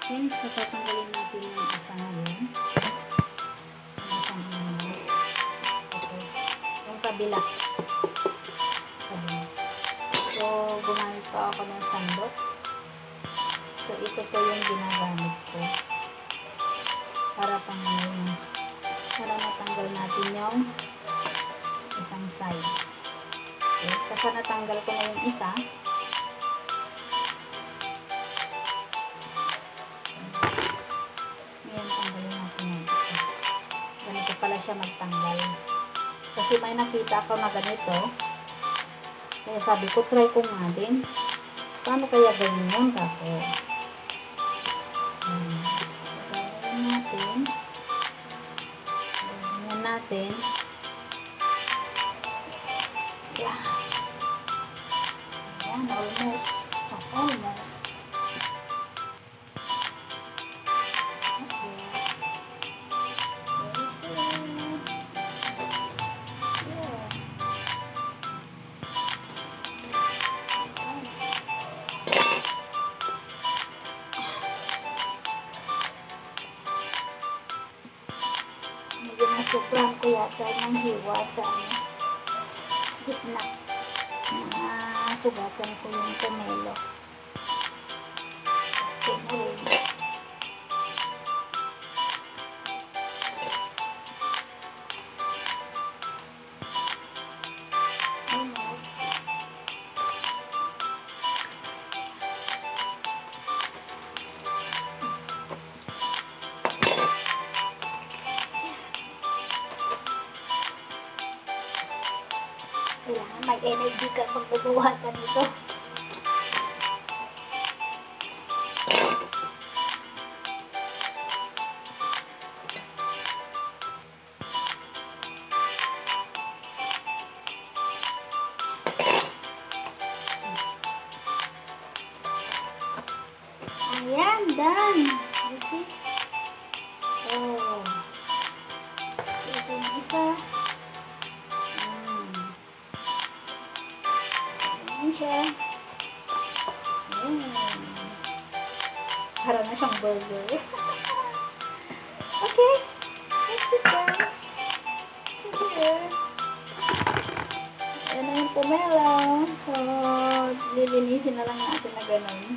Okay, so tatanggalin natin yung isa ngayon. Yung isang ano. Okay. Yung kabila. So, gumamit pa ako ng sandok. So, ito po yung ginagamit ko. Para matanggal natin yung isang side. Okay, kasi natanggal ko na yung isa. Pala siya magtanggal. Kasi may nakita ako na ganito. Kaya sabi ko, try ko nga din. Paano kaya gawin yun? Kako. So, gawin natin. Gawin natin. Yan. Yan, almost. Almost. Sobrang ko yata ng hiwa sa gitna. Sugatan ko yung pomelo. Okay, almost. Kailangan may energy ka pag bubuhat ka nito. Ayan, done. You see? Oh. So, ito yung isa. Siya. Para na siyang burger. Okay. That's it, guys. Check here. Ayan na yung pomelo. So, lilinisin na lang natin na ganun.